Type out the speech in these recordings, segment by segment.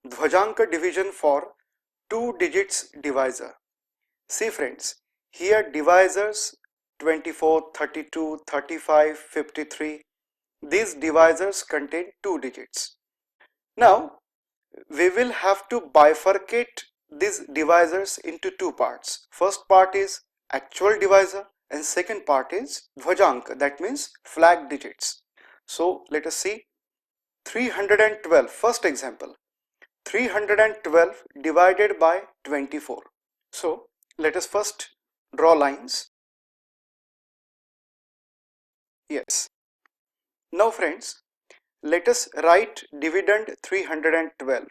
Dvajanka division for 2 digits divisor. See friends, here divisors 24, 32, 35, 53. These divisors contain 2 digits. Now we will have to bifurcate these divisors into 2 parts. First part is actual divisor and second part is Dvajanka, that means flag digits. So let us see 312. First example, 312 divided by 24. So let us first draw lines. Yes. Now friends, let us write dividend 312.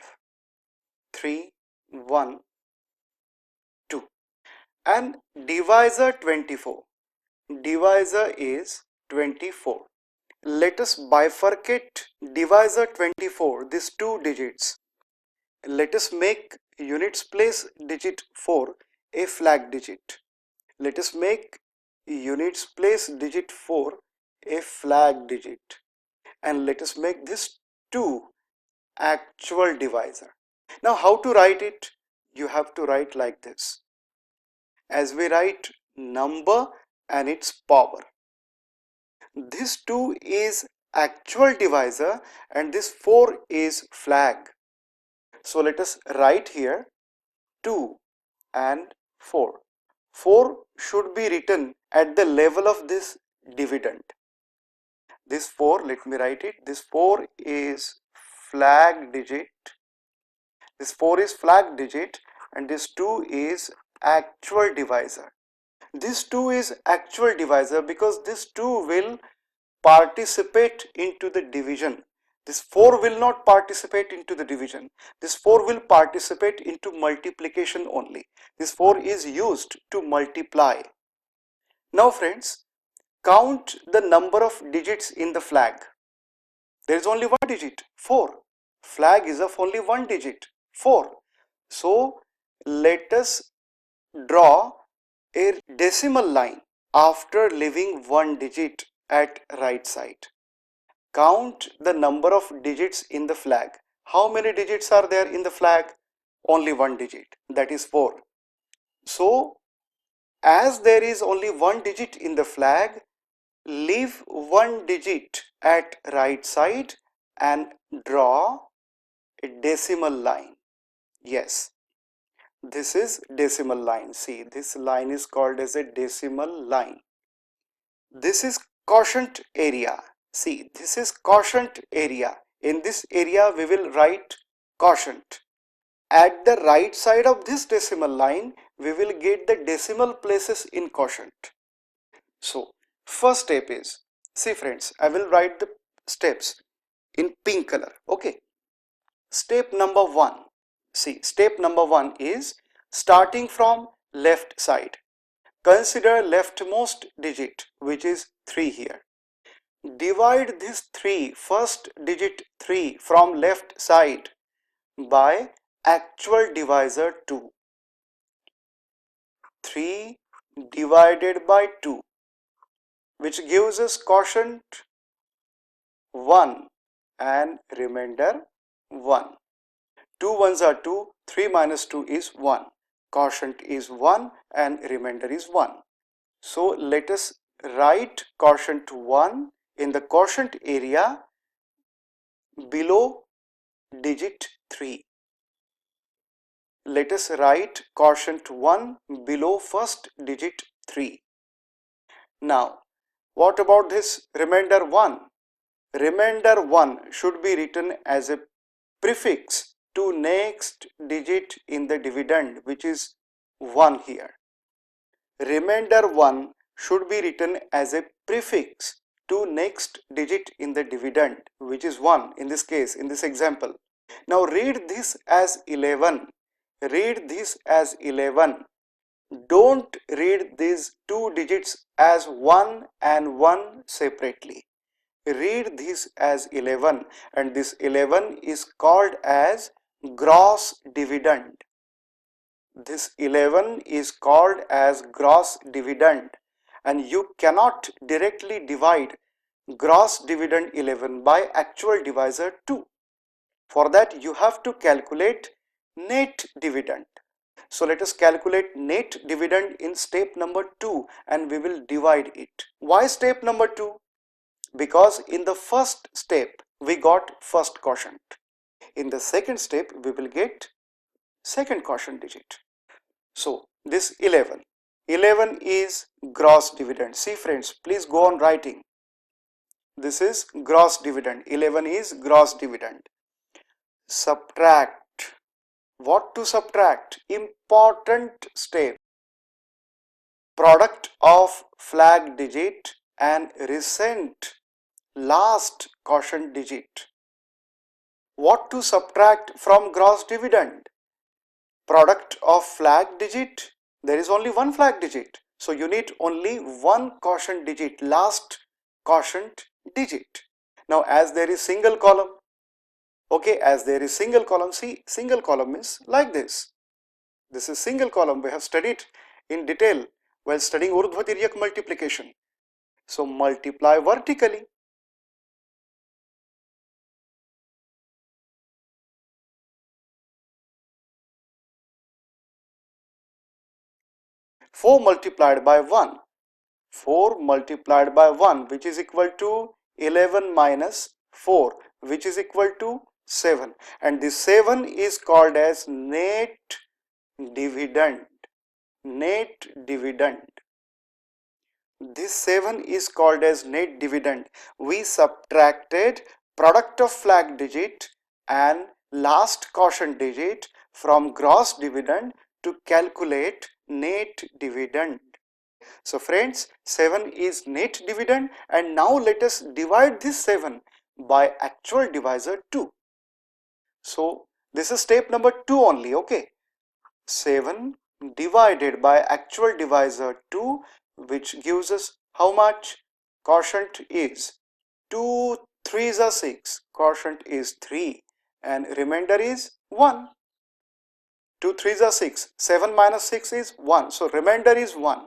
3, 1, 2 and divisor 24. Divisor is 24. Let us bifurcate divisor 24, these 2 digits. Let us make units place digit 4 a flag digit. Let us make units place digit 4 a flag digit. And let us make this 2 actual divisor. Now how to write it? You have to write like this. As we write number and its power. This 2 is actual divisor and this 4 is flag. So let us write here 2 and 4. 4 should be written at the level of this dividend. This 4, let me write it, this 4 is flag digit, this 4 is flag digit and this 2 is actual divisor. This 2 is actual divisor because this 2 will participate into the division. This 4 will not participate into the division. This 4 will participate into multiplication only. This 4 is used to multiply. Now friends, count the number of digits in the flag. There is only one digit, 4. Flag is of only one digit, 4. So let us draw a decimal line after leaving one digit at right side. Count the number of digits in the flag. How many digits are there in the flag? Only one digit, that is 4. So as there is only one digit in the flag, leave one digit at right side and draw a decimal line. Yes, this is decimal line. See, this line is called as a decimal line. This is quotient area. See, this is quotient area. In this area we will write quotient. At the right side of this decimal line we will get the decimal places in quotient. So first step is, see friends, I will write the steps in pink color. Okay, step number 1. See, step number 1 is starting from left side. Consider leftmost digit, which is 3 here. Divide this 3, first digit 3 from left side by actual divisor 2. 3 divided by 2, which gives us quotient 1 and remainder 1. 2 ones are 2, 3 minus 2 is 1. Quotient is 1 and remainder is 1. So let us write quotient 1 in the quotient area below digit 3. Let us write quotient 1 below first digit 3. Now, what about this remainder 1? Remainder 1 should be written as a prefix to next digit in the dividend, which is 1 here. Remainder 1 should be written as a prefix to next digit in the dividend, which is 1 in this case, in this example. Now read this as 11. Read this as 11. Don't read these two digits as 1 and 1 separately. Read this as 11 and this 11 is called as gross dividend. This 11 is called as gross dividend and you cannot directly divide gross dividend 11 by actual divisor 2. For that you have to calculate net dividend. So let us calculate net dividend in step number 2 and we will divide it. Why step number 2? Because in the first step we got first quotient. In the second step we will get second quotient digit. So this 11 is gross dividend. See friends, please go on writing. This is gross dividend. 11 is gross dividend. Subtract. What to subtract? Important step. Product of flag digit and recent last quotient digit. What to subtract from gross dividend? Product of flag digit. There is only one flag digit. So you need only one quotient digit, last quotient digit. Now as there is single column, okay, as there is single column, see, single column is like this. This is single column. We have studied in detail while studying Urdhva-Tiryak multiplication. So multiply vertically. Four multiplied by 1. 4 multiplied by 1, which is equal to 11 minus 4, which is equal to 7. And this 7 is called as net dividend. Net dividend. This 7 is called as net dividend. We subtracted product of flag digit and last quotient digit from gross dividend to calculate net dividend. So friends, 7 is net dividend, and now let us divide this 7 by actual divisor 2. So this is step number 2 only, okay. 7 divided by actual divisor 2, which gives us how much? Quotient is 2 3s are 6, quotient is 3 and remainder is 1. 2 3s are 6, 7 minus 6 is 1, so remainder is 1.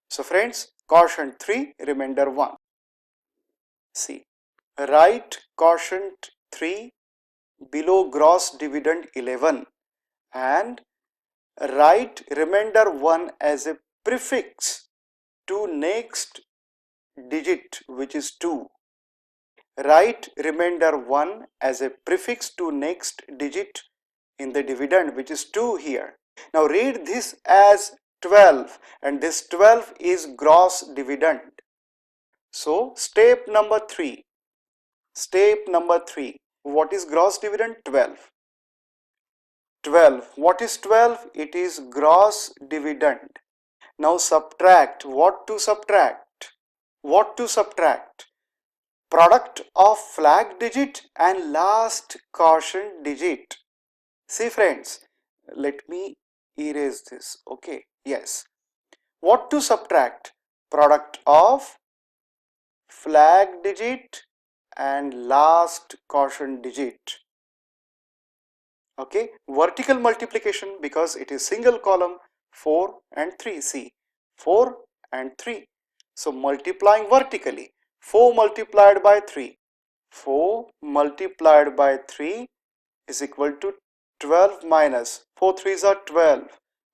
So friends, quotient 3, remainder 1. See, write quotient 3 below gross dividend 11 and write remainder 1 as a prefix to next digit, which is 2. Write remainder 1 as a prefix to next digit in the dividend, which is 2 here. Now read this as 12 and this 12 is gross dividend. So step number 3. Step number 3. What is gross dividend? 12. 12. What is 12? It is gross dividend. Now subtract. What to subtract? What to subtract? Product of flag digit and last quotient digit. See friends, let me erase this. Okay, yes. What to subtract? Product of flag digit and last quotient digit. Okay, vertical multiplication because it is single column, 4 and 3. See, 4 and 3. So multiplying vertically, 4 multiplied by 3. 4 multiplied by 3 is equal to 12 minus 4 3s are 12,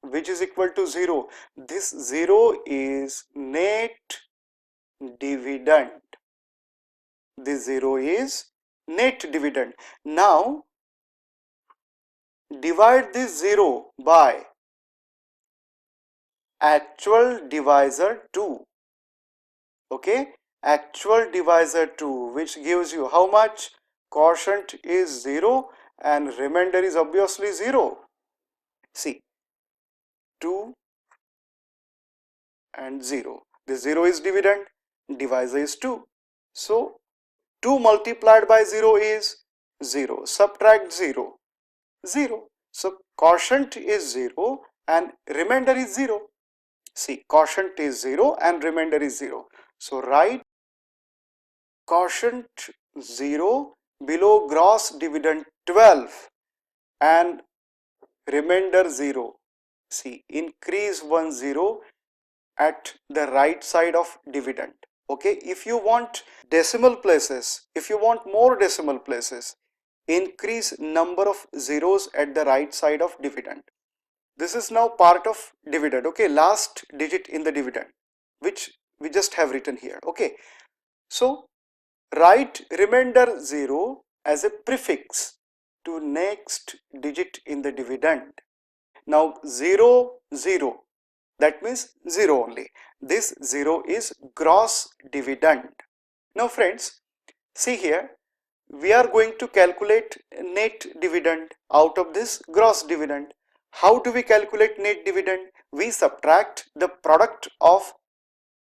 which is equal to 0. This 0 is net dividend. This 0 is net dividend. Now divide this 0 by actual divisor 2. Okay, actual divisor 2, which gives you how much? Quotient is 0 and remainder is obviously 0. See, 2 and 0. This 0 is dividend, divisor is 2. So 2 multiplied by 0 is 0. Subtract 0. 0. So quotient is 0 and remainder is 0. See, quotient is 0 and remainder is 0. So write quotient 0 below gross dividend 12 and remainder 0. See, increase 1 0 at the right side of dividend. Okay, if you want decimal places, if you want more decimal places, increase number of zeros at the right side of dividend. This is now part of dividend, okay, last digit in the dividend, which we just have written here, okay. So write remainder 0 as a prefix to next digit in the dividend. Now 0, 0, that means 0 only. This 0 is gross dividend. Now friends, see here, we are going to calculate net dividend out of this gross dividend. How do we calculate net dividend? We subtract the product of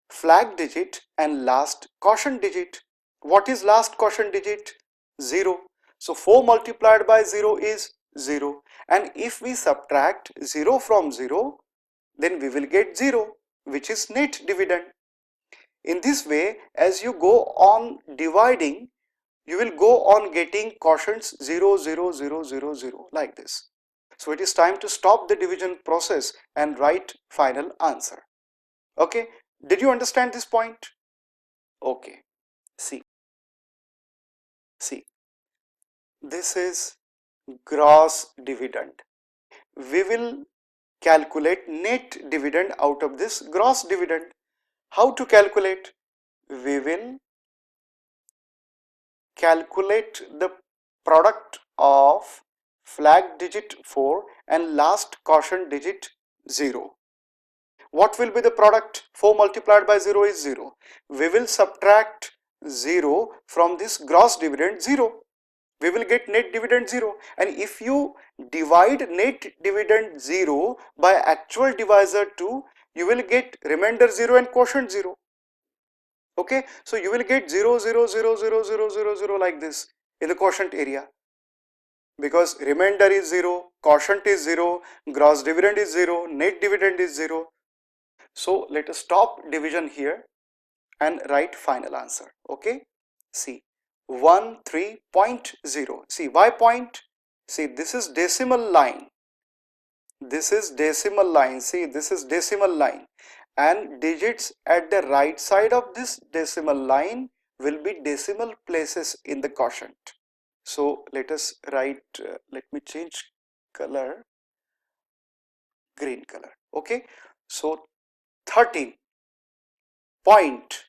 flag digit and last quotient digit. What is last quotient digit? 0. So 4 multiplied by 0 is 0. And if we subtract 0 from 0, then we will get 0, which is net dividend. In this way, as you go on dividing, you will go on getting quotients 0, 0, 0, 0, 0 like this. So it is time to stop the division process and write final answer. Okay, did you understand this point? Okay, see, this is gross dividend. We will calculate net dividend out of this gross dividend. How to calculate? We will calculate the product of flag digit 4 and last quotient digit 0. What will be the product? 4 multiplied by 0 is 0. We will subtract 0 from this gross dividend 0. We will get net dividend 0. And if you divide net dividend 0 by actual divisor 2, you will get remainder 0 and quotient 0. Okay, so you will get 0, 0, 0, 0, 0, 0, 0 like this in the quotient area, because remainder is 0, quotient is 0, gross dividend is 0, net dividend is 0. So let us stop division here and write final answer. Okay, see 13.0. See why point? See, this is decimal line. This is decimal line. See, this is decimal line, and digits at the right side of this decimal line will be decimal places in the quotient. So let us write, let me change color, green color. Okay, so 13 point,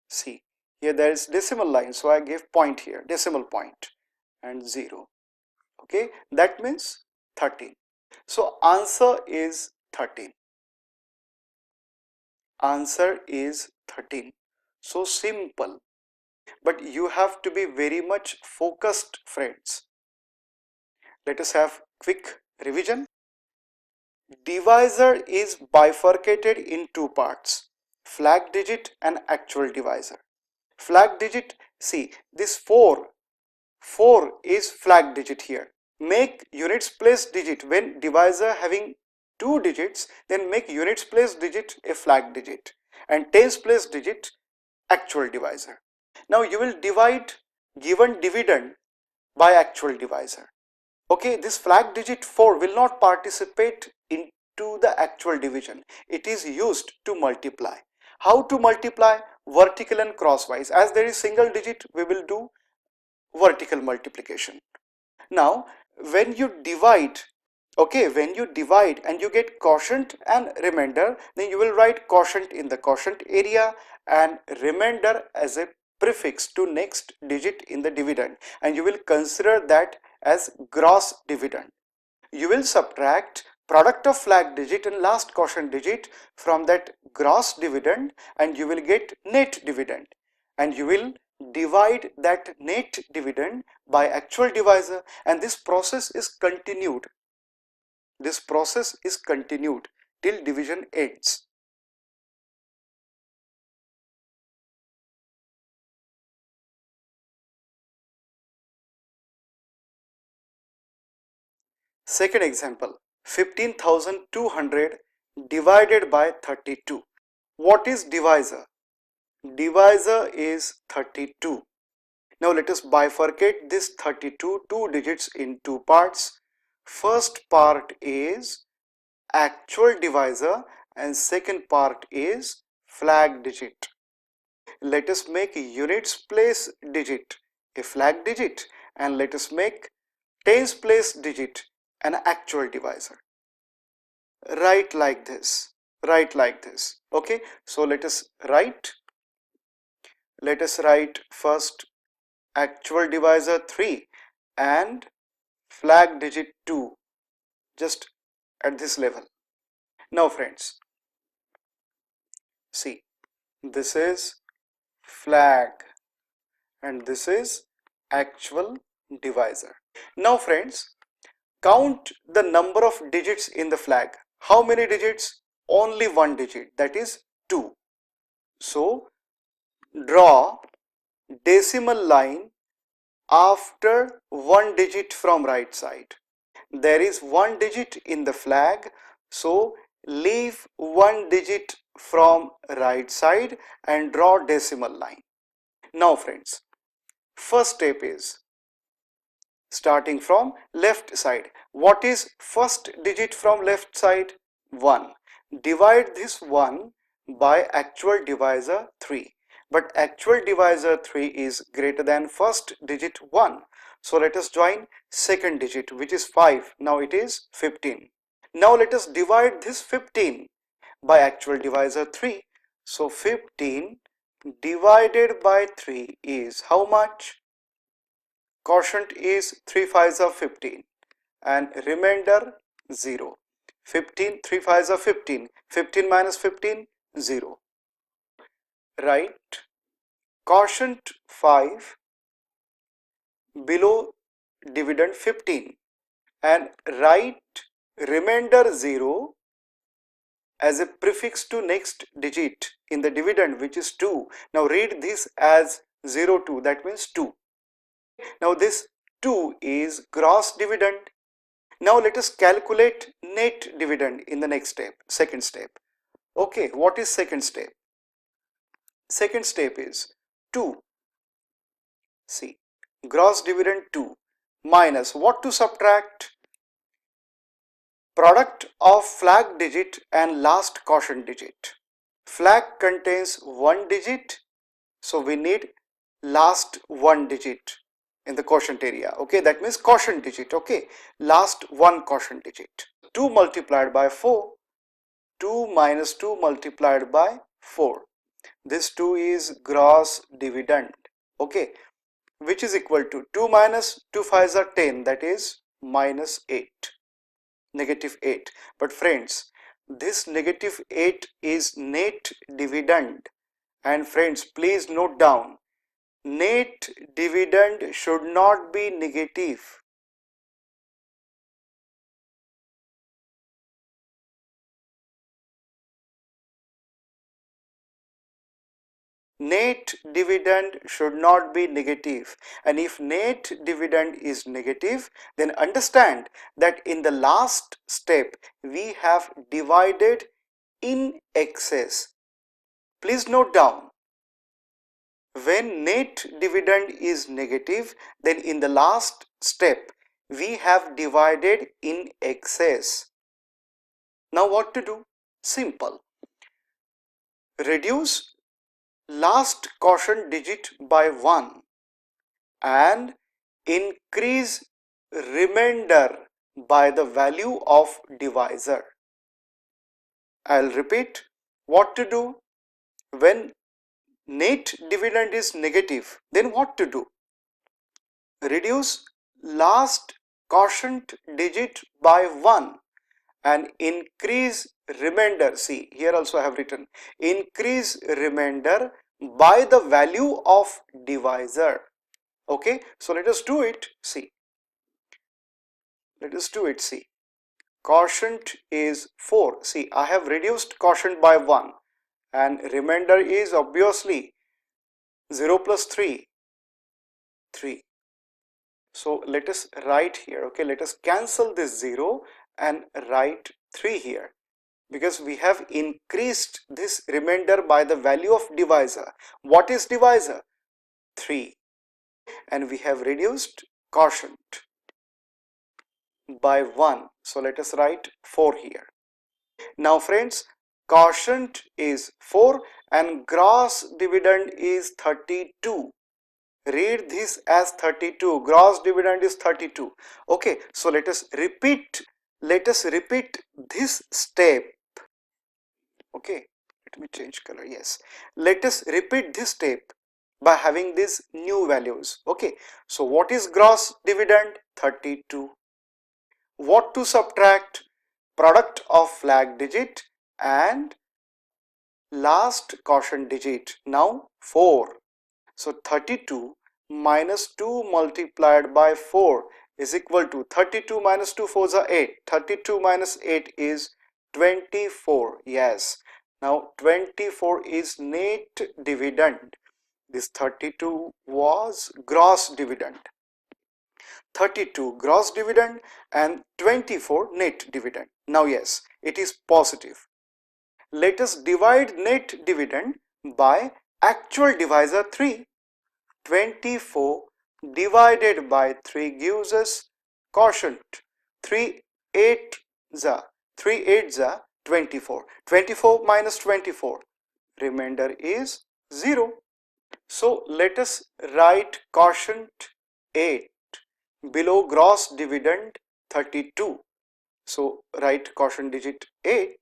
see here there is decimal line, so I gave point here, decimal point, and 0. Okay, that means 13. So answer is 13. Answer is 13. So simple, but you have to be very much focused, friends. Let us have quick revision. Divisor is bifurcated in two parts, flag digit and actual divisor. Flag digit, see this 4 is flag digit here. Make units place digit. When divisor having two digits, then make units place digit a flag digit and tens place digit actual divisor. Now you will divide given dividend by actual divisor. Okay, this flag digit 4 will not participate into the actual division. It is used to multiply. How to multiply? Vertical and crosswise. As there is single digit, we will do vertical multiplication. Now when you divide, okay, when you divide and you get quotient and remainder, then you will write quotient in the quotient area and remainder as a prefix to next digit in the dividend, and you will consider that as gross dividend. You will subtract product of flag digit and last quotient digit from that gross dividend, and you will get net dividend, and you will divide that net dividend by actual divisor, and this process is continued. This process is continued till division ends. Second example, 15,200 divided by 32. What is divisor? Divisor is 32. Now let us bifurcate this 32 two digits in two parts. First part is actual divisor and second part is flag digit. Let us make units place digit a flag digit and let us make tens place digit an actual divisor. Write like this, okay. So let us write first actual divisor 3 and flag digit 2 just at this level. Now friends, see, this is flag and this is actual divisor. Now friends, count the number of digits in the flag. How many digits? Only one digit, that is 2. So draw decimal line after one digit from right side. There is one digit in the flag, so leave one digit from right side and draw decimal line. Now friends, first step is starting from left side. What is first digit from left side? 1. Divide this 1 by actual divisor 3. But actual divisor 3 is greater than first digit 1. So let us join second digit, which is 5. Now it is 15. Now let us divide this 15 by actual divisor 3. So 15 divided by 3 is how much? Quotient is 3 5s are 15 and remainder 0. 15, 3 5s are 15. 15 minus 15, 0. Write quotient 5 below dividend 15 and write remainder 0 as a prefix to next digit in the dividend, which is 2. Now read this as 02, that means 2. Now this 2 is gross dividend. Now let us calculate net dividend in the next step, second step. Okay, what is second step? Second step is 2. See, gross dividend 2 minus what to subtract? Product of flag digit and last quotient digit. Flag contains one digit, so we need last one digit in the quotient area. Okay, that means quotient digit. Okay, last one quotient digit. 2 multiplied by 4, 2 minus 2 multiplied by 4. This 2 is gross dividend. Okay, which is equal to 2 minus 2 5s are 10, that is minus 8, negative 8. But friends, this negative 8 is net dividend, and friends, please note down, net dividend should not be negative. Net dividend should not be negative, and if net dividend is negative, then understand that in the last step we have divided in excess. Please note down, when net dividend is negative, then in the last step we have divided in excess. Now what to do? Simple. Reduce last quotient digit by 1 and increase remainder by the value of divisor. I'll repeat what to do. When net dividend is negative, then what to do? Reduce last quotient digit by 1 and increase remainder. See, here also I have written increase remainder by the value of divisor. Okay, so let us do it. See, let us do it. See, quotient is 4. See, I have reduced quotient by 1 and remainder is obviously 0 plus 3, 3. So let us write here. Okay, let us cancel this 0 and write 3 here, because we have increased this remainder by the value of divisor. What is divisor? 3. And we have reduced quotient by 1. So let us write 4 here. Now friends, quotient is 4 and gross dividend is 32. read this as 32. Gross dividend is 32. Okay, so let us repeat this step. Okay, let me change color. Yes, let us repeat this step by having these new values. Okay, so what is gross dividend? 32. What to subtract? Product of flag digit and last quotient digit. Now 4. So 32 minus 2 multiplied by 4 is equal to 32 minus 2 4s are 8. 32 minus 8 is 24. Yes. Now 24 is net dividend. This 32 was gross dividend. 32 gross dividend and 24 net dividend. Now yes, it is positive. Let us divide net dividend by actual divisor 3. 24 divided by 3 gives us quotient. 3 8s are 24. 24 minus 24, remainder is 0. So let us write quotient 8 below gross dividend 32. So write quotient digit 8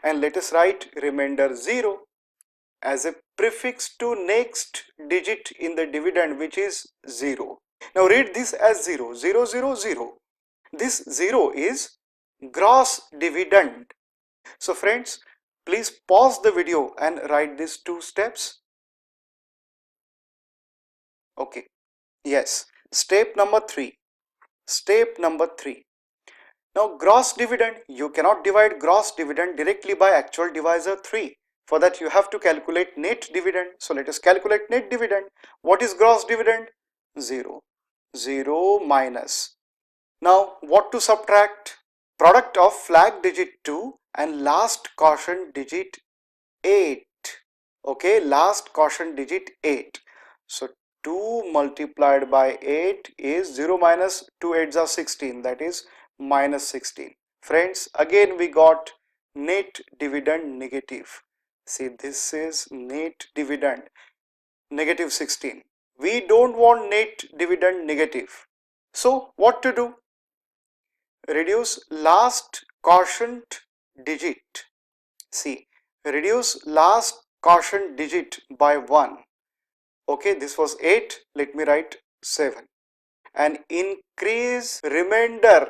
and let us write remainder 0 as a prefix to next digit in the dividend, which is 0. Now read this as 0, 0, 0, 0. This 0 is gross dividend. So friends, please pause the video and write these two steps. Okay, yes, step number 3. Step number 3. Now gross dividend, you cannot divide gross dividend directly by actual divisor 3. For that you have to calculate net dividend. So let us calculate net dividend. What is gross dividend? 0. 0 minus. Now what to subtract? Product of flag digit 2 and last quotient digit 8. Okay, last quotient digit 8. So 2 multiplied by 8 is 0 minus 2 8s are 16, that is minus 16. Friends, again we got net dividend negative. See, this is net dividend negative 16. We don't want net dividend negative. So what to do? Reduce last quotient digit. See, reduce last quotient digit by 1. Okay, this was 8. Let me write 7. And increase remainder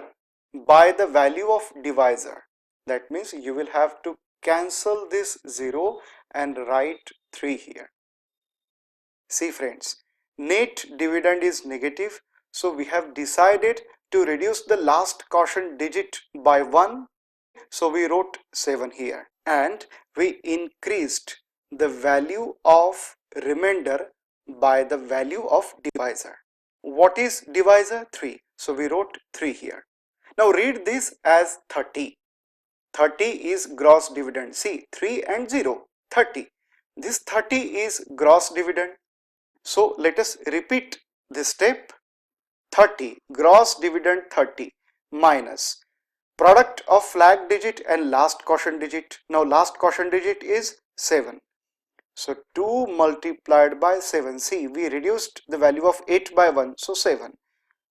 by the value of divisor. That means you will have to cancel this 0 and write 3 here. See friends, net dividend is negative, so we have decided to reduce the last quotient digit by 1. So we wrote 7 here and we increased the value of remainder by the value of divisor. What is divisor? 3. So we wrote 3 here. Now read this as 30. 30 is gross dividend. See, 3 and 0, 30. This 30 is gross dividend. So let us repeat this step. 30 gross dividend 30 minus product of flag digit and last quotient digit. Now last quotient digit is 7. So 2 multiplied by 7. See, we reduced the value of 8 by 1. So 7,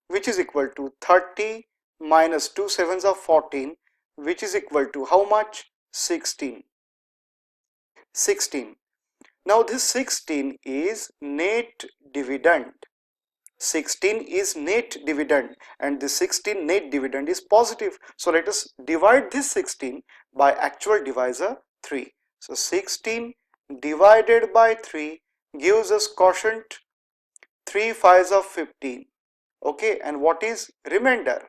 which is equal to 30 minus 2 7s are 14, which is equal to how much? 16. 16. Now this 16 is net dividend. 16 is net dividend and this 16 net dividend is positive. So let us divide this 16 by actual divisor 3. So 16 divided by 3 gives us quotient 3 5s of 15. Okay, and what is remainder?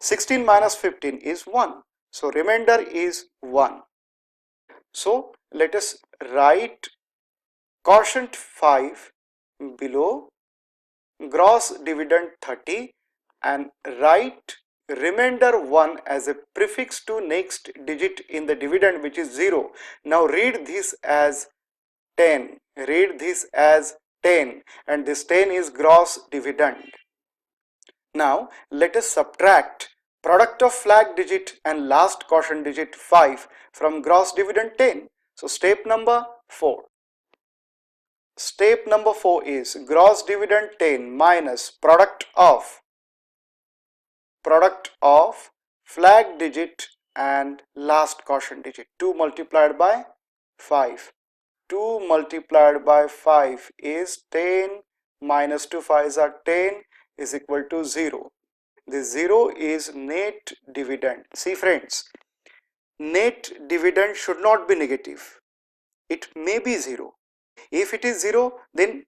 16 minus 15 is 1. So remainder is 1. So let us write quotient 5 below gross dividend 30 and write remainder 1 as a prefix to next digit in the dividend, which is 0. Now read this as 10. Read this as 10 and this 10 is gross dividend. Now let us subtract product of flag digit and last quotient digit 5 from gross dividend 10. So step number 4. step number 4 is gross dividend 10 minus product of flag digit and last quotient digit. 2 multiplied by 5. 2 multiplied by 5 is 10 minus 2 5s are 10 is equal to 0. This 0 is net dividend. See friends, net dividend should not be negative. It may be 0. If it is 0, then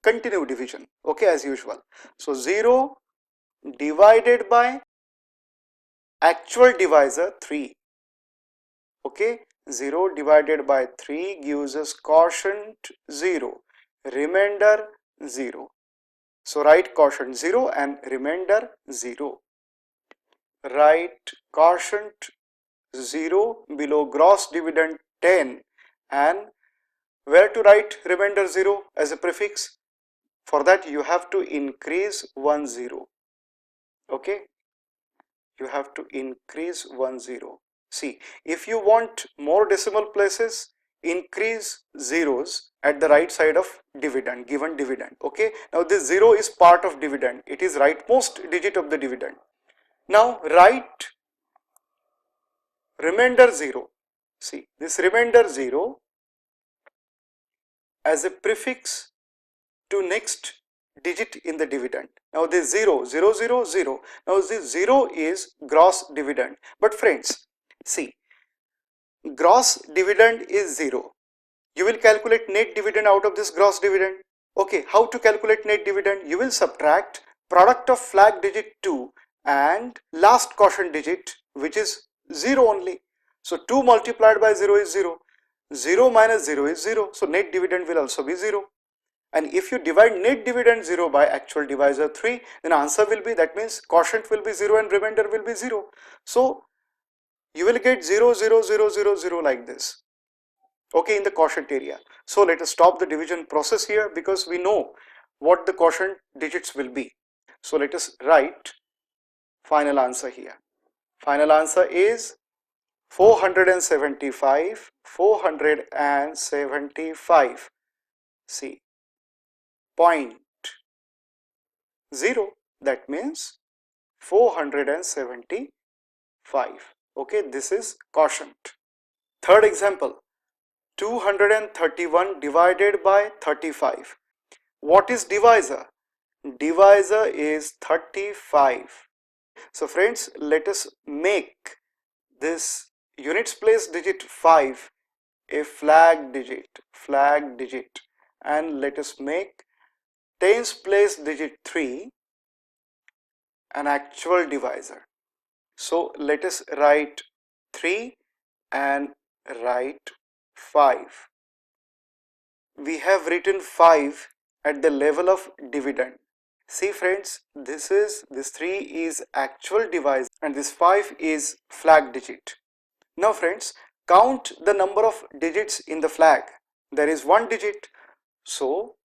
continue division, okay, as usual. So 0 divided by actual divisor 3, okay, 0 divided by 3 gives us quotient 0, remainder 0. So write quotient 0 and remainder 0. Write quotient 0 below gross dividend 10, and where to write remainder 0 as a prefix? For that you have to increase 1 0, okay, you have to increase 1 0. See, if you want more decimal places, increase zeros at the right side of dividend, given dividend, okay. Now this 0 is part of dividend, it is rightmost digit of the dividend. Now write remainder 0. See, this remainder 0 as a prefix to next digit in the dividend. Now this 0, 0, 0, 0. Now this 0 is gross dividend. But friends, see, gross dividend is 0. You will calculate net dividend out of this gross dividend. Okay, how to calculate net dividend? You will subtract product of flag digit 2 and last quotient digit, which is 0 only. So 2 multiplied by 0 is 0. 0 minus 0 is 0. So net dividend will also be 0. And if you divide net dividend 0 by actual divisor 3, then answer will be, that means quotient will be 0 and remainder will be 0. So you will get 0, 0, 0, 0, 0 like this, okay, in the quotient area. So let us stop the division process here because we know what the quotient digits will be. So let us write final answer here. Final answer is 475, 475. See, 0.0, that means 475. Okay, this is quotient. Third example, 231 divided by 35. What is divisor? Divisor is 35. So friends, let us make this units place digit 5 a flag digit, and let us make tens place digit 3 an actual divisor. So let us write 3 and write 5. We have written 5 at the level of dividend. See friends, this 3 is actual divisor and this 5 is flag digit. Now friends, count the number of digits in the flag. There is 1 digit. So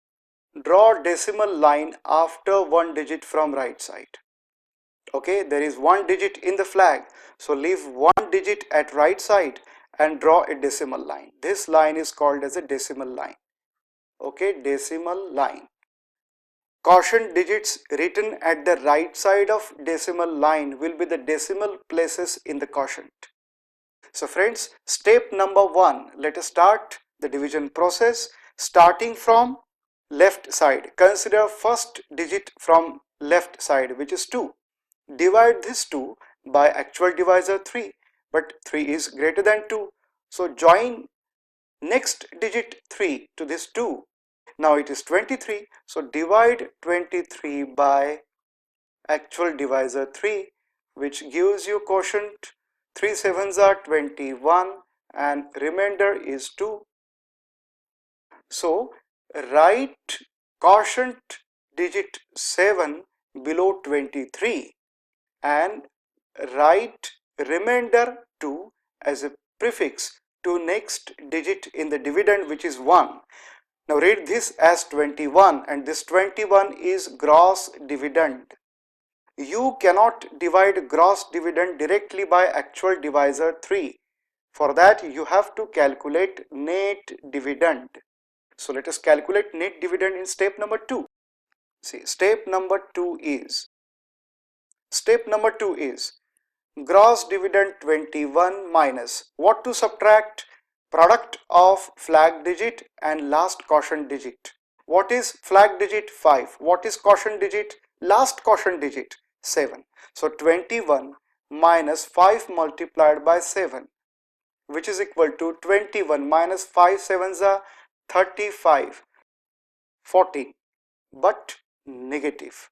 draw decimal line after 1 digit from right side. Okay, there is 1 digit in the flag. So leave 1 digit at right side and draw a decimal line. This line is called as a decimal line. Okay, decimal line. Quotient digits written at the right side of decimal line will be the decimal places in the quotient. So friends, step number 1, let us start the division process starting from left side. Consider first digit from left side, which is 2. Divide this 2 by actual divisor 3, but 3 is greater than 2. So join next digit 3 to this 2. Now it is 23. So divide 23 by actual divisor 3, which gives you quotient 3 sevens are 21 and remainder is 2. So write quotient digit 7 below 23 and write remainder 2 as a prefix to next digit in the dividend, which is 1. Now read this as 21 and this 21 is gross dividend. You cannot divide gross dividend directly by actual divisor 3. For that you have to calculate net dividend. So let us calculate net dividend in step number 2. See, step number 2 is gross dividend 21 minus what to subtract? Product of flag digit and last quotient digit. What is flag digit? 5. What is quotient digit? Last quotient digit 7. So 21 minus 5 multiplied by 7, which is equal to 21 minus 5 sevens are 35, 14, but negative.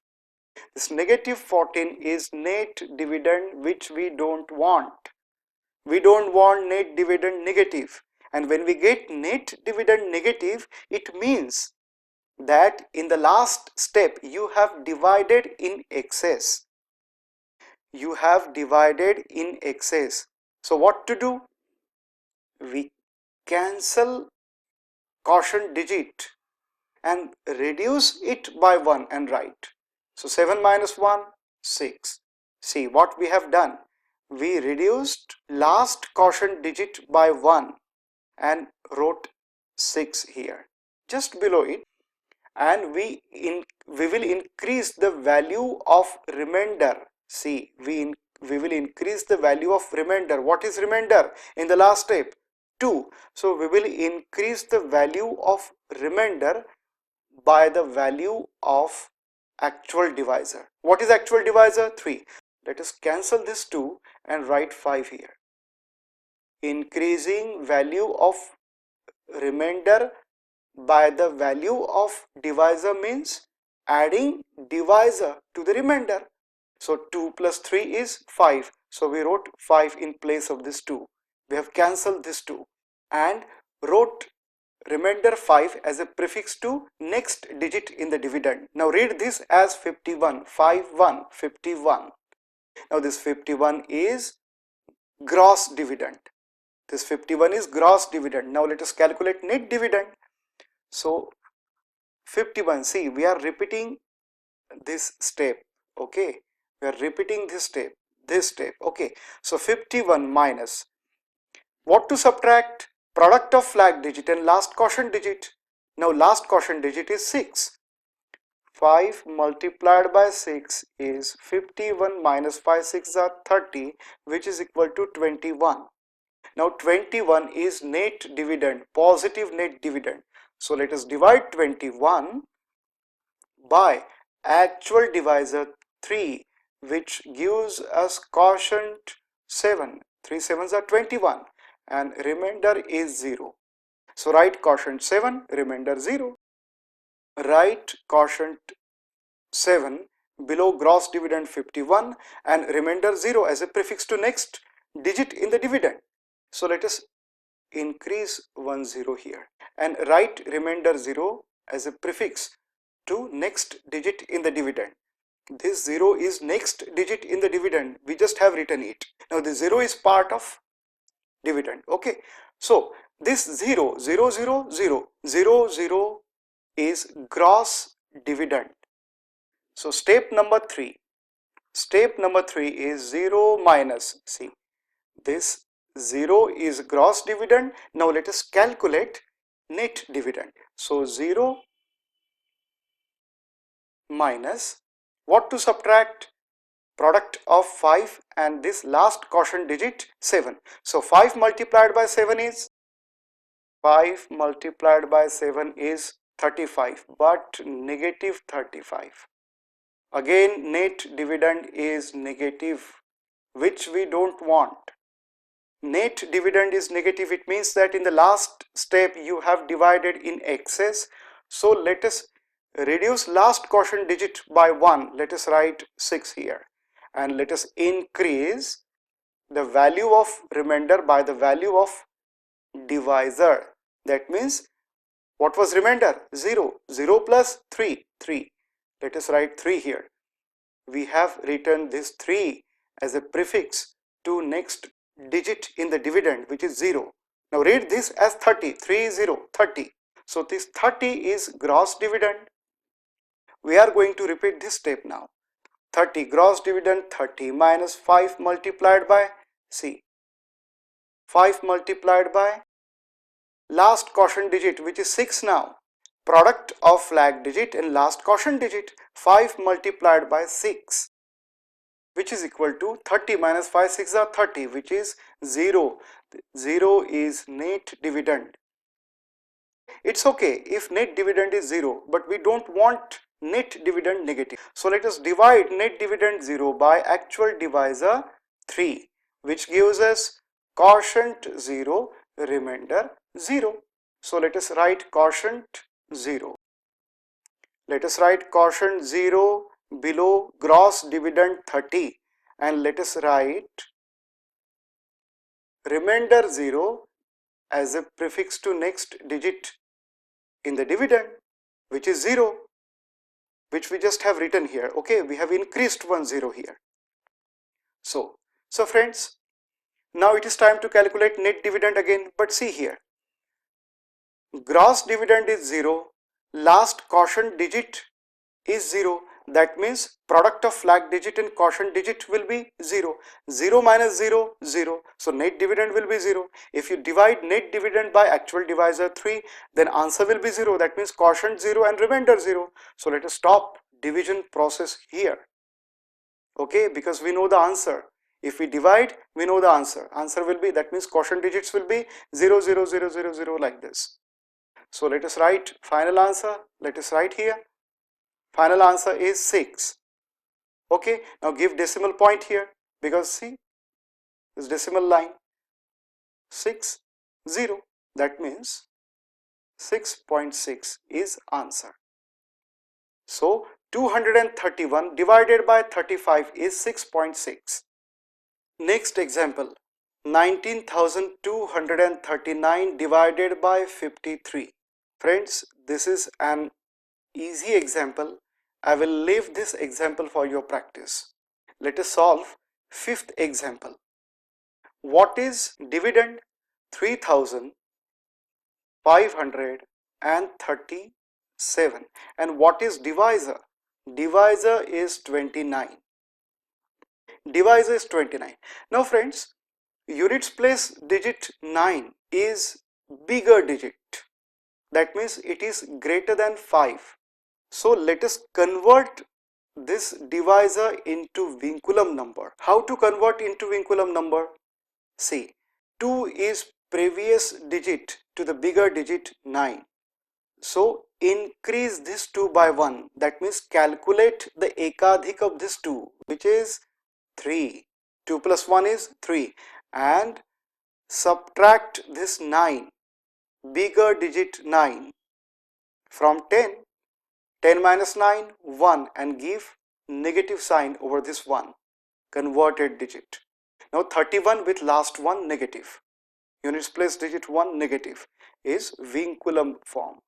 This negative 14 is net dividend, which we don't want. We don't want net dividend negative. And when we get net dividend negative, it means that in the last step you have divided in excess. You have divided in excess. So what to do? We cancel quotient digit and reduce it by 1 and write. So 7 minus 1, 6. See what we have done. We reduced last quotient digit by 1 and wrote 6 here, just below it, and we will increase the value of remainder. See, we will increase the value of remainder. What is remainder in the last step? 2. So we will increase the value of remainder by the value of actual divisor. What is actual divisor? 3. Let us cancel this 2 and write 5 here. Increasing value of remainder by the value of divisor means adding divisor to the remainder. So 2 plus 3 is 5. So we wrote 5 in place of this 2. We have cancelled this 2 and wrote remainder 5 as a prefix to next digit in the dividend. Now read this as 51, 51, 51. Now this 51 is gross dividend. This 51 is gross dividend. Now let us calculate net dividend. So 51, see, we are repeating this step, okay? We are repeating this step, okay? So 51 minus what to subtract? Product of flag digit and last quotient digit. Now last quotient digit is 6. 5 multiplied by 6 is 51 minus 5 6 are 30, which is equal to 21. Now 21 is net dividend, positive net dividend. So let us divide 21 by actual divisor 3, which gives us quotient 7. 3 sevens are 21 and remainder is 0. So write quotient 7, remainder 0. Write quotient 7 below gross dividend 51 and remainder 0 as a prefix to next digit in the dividend. So let us increase 1 0 here and write remainder 0 as a prefix to next digit in the dividend. This 0 is next digit in the dividend. We just have written it. Now the 0 is part of dividend. Okay. So this 0, 0, 0, 0, 0, 0 is gross dividend. So step number 3. Step number 3 is 0 minus, see, this 0 is gross dividend. Now let us calculate net dividend. So 0 minus what to subtract? Product of 5 and this last quotient digit 7. So 5 multiplied by 7 is 35, but negative 35. Again net dividend is negative, which we don't want. Net dividend is negative. It means that in the last step you have divided in excess. So let us reduce last quotient digit by 1. Let us write 6 here and let us increase the value of remainder by the value of divisor. That means what was remainder? 0. 0 plus 3, 3. Let us write 3 here. We have written this 3 as a prefix to next digit in the dividend, which is 0. Now read this as 30, 30, 30. So this 30 is gross dividend. We are going to repeat this step now. 30 gross dividend, 30 minus 5 multiplied by, see, 5 multiplied by last quotient digit, which is 6 now. Product of flag digit and last quotient digit, 5 multiplied by 6, which is equal to 30 minus 5 6 are 30, which is 0. 0 is net dividend. It's okay if net dividend is 0, but we don't want net dividend negative. So let us divide net dividend 0 by actual divisor 3, which gives us quotient 0, remainder 0. So let us write quotient 0. Let us write quotient 0 below gross dividend 30, and let us write remainder 0 as a prefix to next digit in the dividend, which is 0, which we just have written here. Okay, we have increased 1 0 here. So friends, now it is time to calculate net dividend again. But see here, gross dividend is 0, last quotient digit is 0. That means product of flag digit and quotient digit will be 0. 0 minus 0, 0. So net dividend will be 0. If you divide net dividend by actual divisor 3, then answer will be 0. That means quotient 0 and remainder 0. So let us stop division process here. Okay, because we know the answer. If we divide, we know the answer. Answer will be, that means quotient digits will be 0 0 0 0 0 like this. So let us write final answer. Let us write here. Final answer is 6. Okay, now give decimal point here, because see this decimal line 6 0, that means 6.6 is answer. So 231 divided by 35 is 6.6. Next example, 19,239 divided by 53. Friends, this is an easy example. I will leave this example for your practice. Let us solve fifth example. What is dividend? 3,537. And what is divisor? Divisor is 29. Divisor is 29. Now friends, units place digit 9 is bigger digit. That means it is greater than 5. So let us convert this divisor into vinculum number. How to convert into vinculum number? See, 2 is previous digit to the bigger digit 9. So increase this 2 by 1. That means calculate the ekadhik of this 2, which is 3. 2 plus 1 is 3. And subtract this 9, bigger digit 9, from 10. 10 minus 9, 1, and give negative sign over this 1, converted digit. Now 31 with last one negative, units place digit 1 negative, is vinculum form,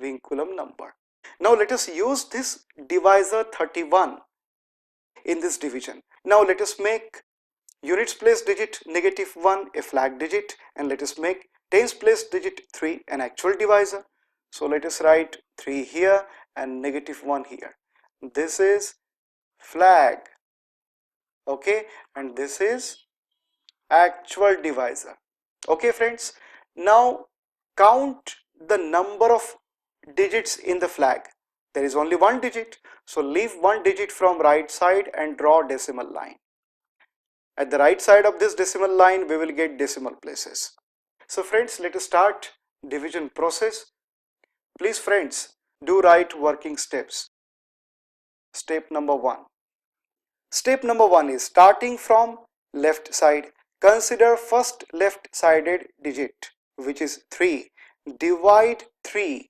vinculum number. Now let us use this divisor 31 in this division. Now let us make units place digit negative 1 a flag digit, and let us make tens place digit 3 an actual divisor. So let us write 3 here and negative 1 here. This is flag, okay, and this is actual divisor. Okay friends, now count the number of digits in the flag. There is only one digit, so leave one digit from right side and draw decimal line. At the right side of this decimal line, we will get decimal places. So friends, let us start division process. Please friends, do write working steps. Step number 1. Step number 1 is starting from left side. Consider first left sided digit, which is 3. Divide 3,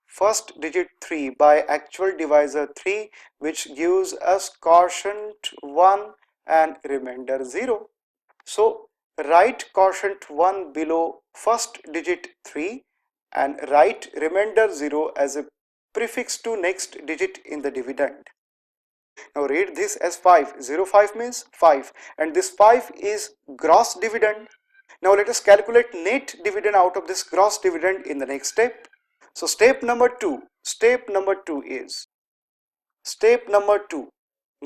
first digit 3, by actual divisor 3, which gives us quotient 1 and remainder 0. So write quotient 1 below first digit 3 and write remainder 0 as a prefix to next digit in the dividend. Now read this as 5. 05 means 5, and this 5 is gross dividend. Now let us calculate net dividend out of this gross dividend in the next step. So step number 2 is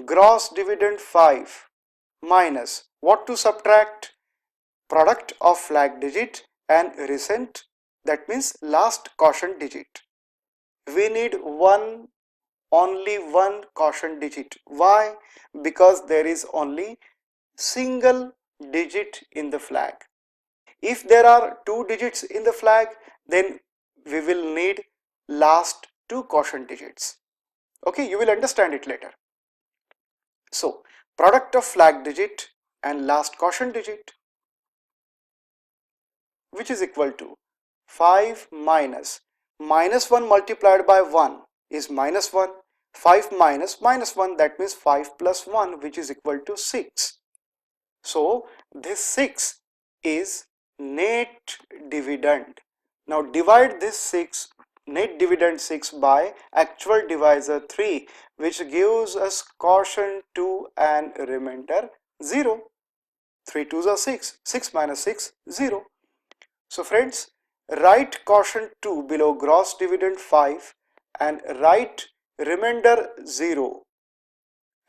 gross dividend 5 minus what to subtract? Product of flag digit and recent, that means last quotient digit. We need only one quotient digit. Why? Because there is only single digit in the flag. If there are two digits in the flag, then we will need last two quotient digits. Okay, you will understand it later. So, product of flag digit and last quotient digit, which is equal to 5 minus 1 multiplied by 1 is minus 1. 5 minus 1, that means 5 plus 1, which is equal to 6. So this 6 is net dividend. Now divide this 6, net dividend 6, by actual divisor 3, which gives us quotient 2 and remainder 0. 3 2s are 6, 6 minus 6, 0. So friends, write quotient 2 below gross dividend 5 and write remainder 0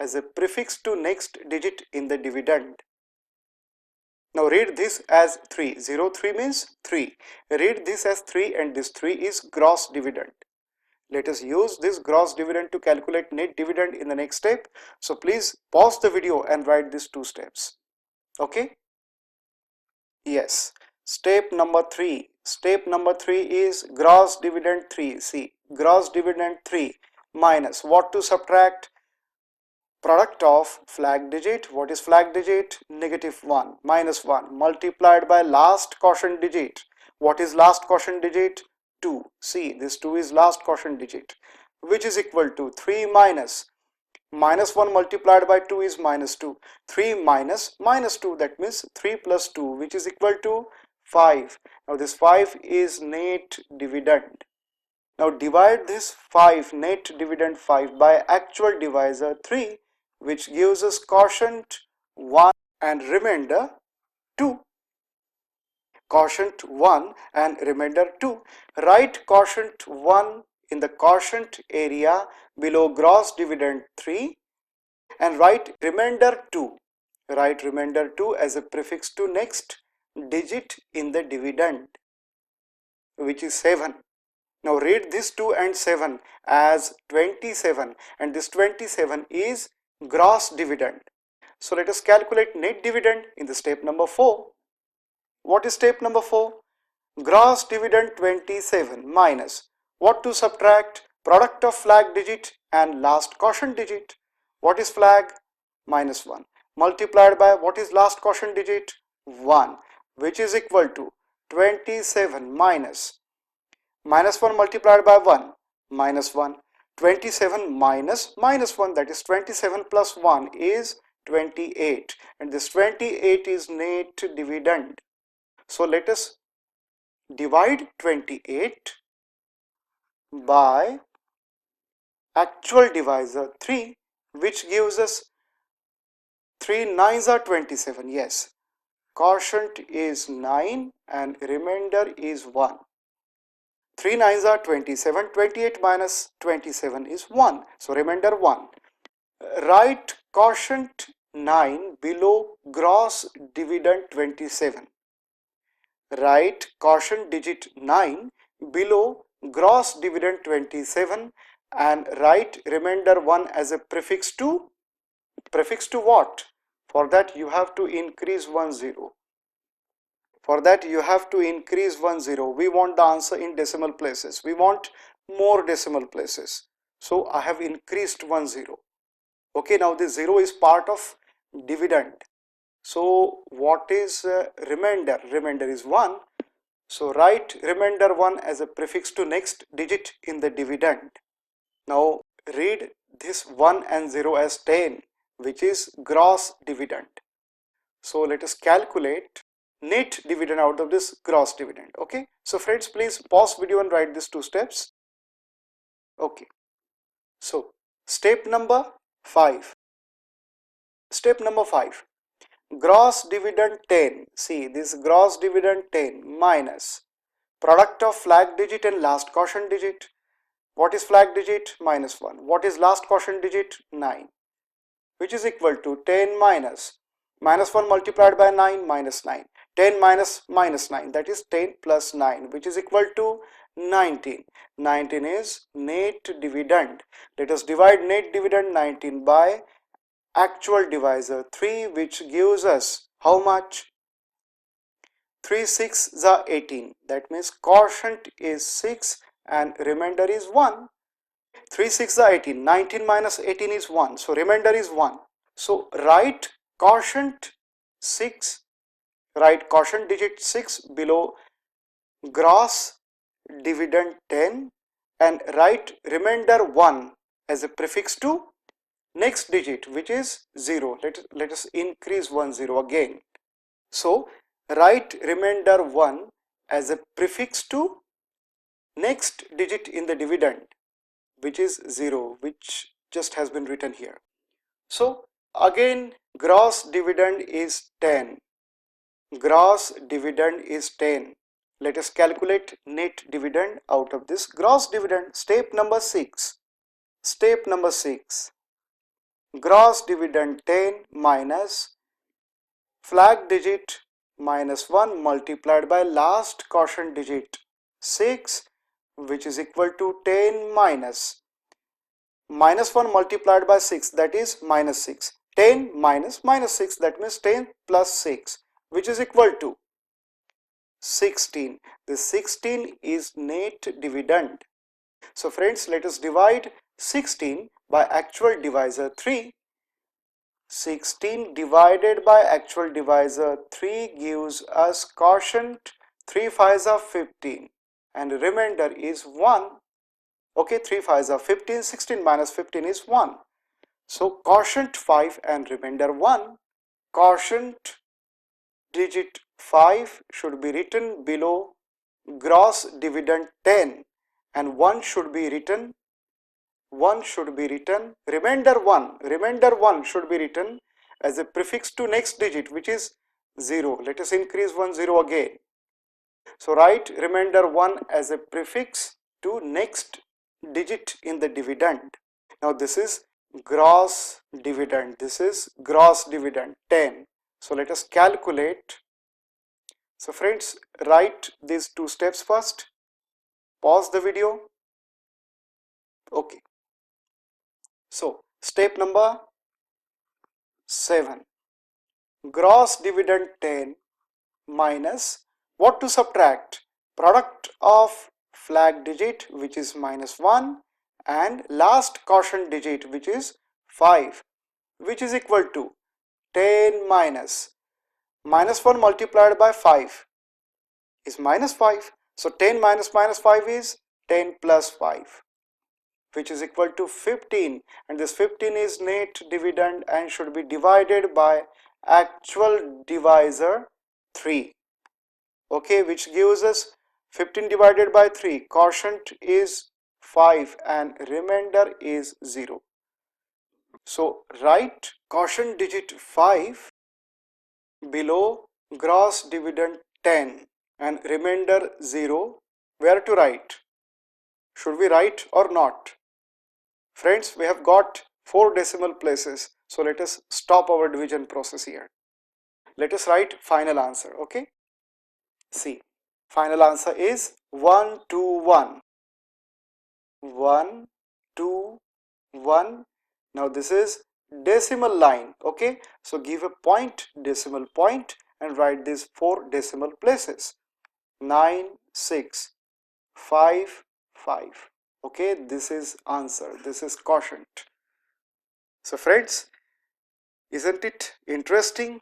as a prefix to next digit in the dividend. Now read this as 3. 0, 3 means 3. Read this as 3, and this 3 is gross dividend. Let us use this gross dividend to calculate net dividend in the next step. So please pause the video and write these two steps. Okay? Yes. Step number 3. Step number 3 is gross dividend 3. See, gross dividend 3 minus what to subtract? Product of flag digit. What is flag digit? Negative 1 minus 1 multiplied by last quotient digit. What is last quotient digit? 2. See, this 2 is last quotient digit, which is equal to 3 minus 1 multiplied by 2 is minus 2. 3 minus 2, that means 3 plus 2, which is equal to 5. Now this 5 is net dividend. Now divide this 5, net dividend 5, by actual divisor 3, which gives us quotient 1 and remainder 2. Quotient 1 and remainder 2. Write quotient 1 in the quotient area below gross dividend 3 and write remainder 2. Write remainder 2 as a prefix to next digit in the dividend, which is 7. Now read this 2 and 7 as 27, and this 27 is gross dividend. So let us calculate net dividend in the step number 4. What is step number 4? Gross dividend 27 minus what to subtract? Product of flag digit and last quotient digit. What is flag? Minus 1 multiplied by what is last quotient digit? 1, which is equal to 27 minus 1 multiplied by 1, minus 1. 27 minus 1, that is 27 plus 1 is 28, and this 28 is net dividend. So let us divide 28 by actual divisor 3, which gives us 3 9s are 27. Yes, quotient is 9 and remainder is 1. 3 9s are 27. 28 minus 27 is 1. So remainder 1. Write quotient 9 below gross dividend 27. Write quotient digit 9 below gross dividend 27 and write remainder 1 as a prefix to what? For that you have to increase 1 0. For that you have to increase 1 0. We want the answer in decimal places. We want more decimal places. So I have increased 1 0. Okay, now this 0 is part of dividend. So what is remainder? Remainder is 1. So write remainder 1 as a prefix to next digit in the dividend. Now read this 1 and 0 as 10, which is gross dividend. So let us calculate net dividend out of this gross dividend. Okay, so friends, please pause video and write these two steps. Okay, so step number 5. Step number 5, gross dividend 10. See, this gross dividend 10 minus product of flag digit and last quotient digit. What is flag digit? Minus 1. What is last quotient digit? 9, which is equal to 10 minus 1 multiplied by 9, minus 9. 10 minus minus 9, that is 10 plus 9, which is equal to 19. 19 is net dividend. Let us divide net dividend 19 by actual divisor 3, which gives us how much? 3 6 is 18. That means quotient is 6 and remainder is 1. 3 6 is 18. 19 minus 18 is 1. So remainder is 1. So write quotient 6, write quotient digit 6 below gross dividend 10 and write remainder 1 as a prefix to next digit, which is 0. Let us increase 1 0 again. So write remainder 1 as a prefix to next digit in the dividend, which is 0, which just has been written here. So again, gross dividend is 10. Gross dividend is 10. Let us calculate net dividend out of this gross dividend. Step number 6. Step number 6. Gross dividend 10 minus flag digit minus 1 multiplied by last quotient digit 6, which is equal to 10 minus 1 multiplied by 6, that is minus 6. 10 minus minus 6, that means 10 plus 6, which is equal to 16. The 16 is net dividend. So friends, let us divide 16 by actual divisor 3. 16 divided by actual divisor 3 gives us quotient 3 5s are 15 and remainder is 1. Okay, 3 5s are 15, 16 minus 15 is 1. So quotient 5 and remainder 1. Quotient digit 5 should be written below gross dividend 10 and 1 should be written remainder 1 should be written as a prefix to next digit, which is 0. Let us increase 1 0 again. So write remainder 1 as a prefix to next digit in the dividend. Now this is gross dividend. This is gross dividend 10. So let us calculate. So friends, write these two steps first. Pause the video. Okay. So step number 7. Gross dividend 10 minus what to subtract? Product of flag digit, which is minus 1, and last quotient digit, which is 5, which is equal to 10 minus 1 multiplied by 5 is minus 5. So 10 minus minus 5 is 10 plus 5, which is equal to 15, and this 15 is net dividend and should be divided by actual divisor 3. Okay, which gives us 15 divided by 3. Quotient is 5 and remainder is 0. So write quotient digit 5 below gross dividend 10 and remainder 0. Where to write? Should we write or not? Friends, we have got 4 decimal places. So let us stop our division process here. Let us write final answer. Okay. See, final answer is 1 2 1. 1 2 1. Now this is decimal line. Okay, so give a point, decimal point, and write these 4 decimal places. 9 6 5 5. Okay, this is answer. This is quotient. So friends, isn't it interesting?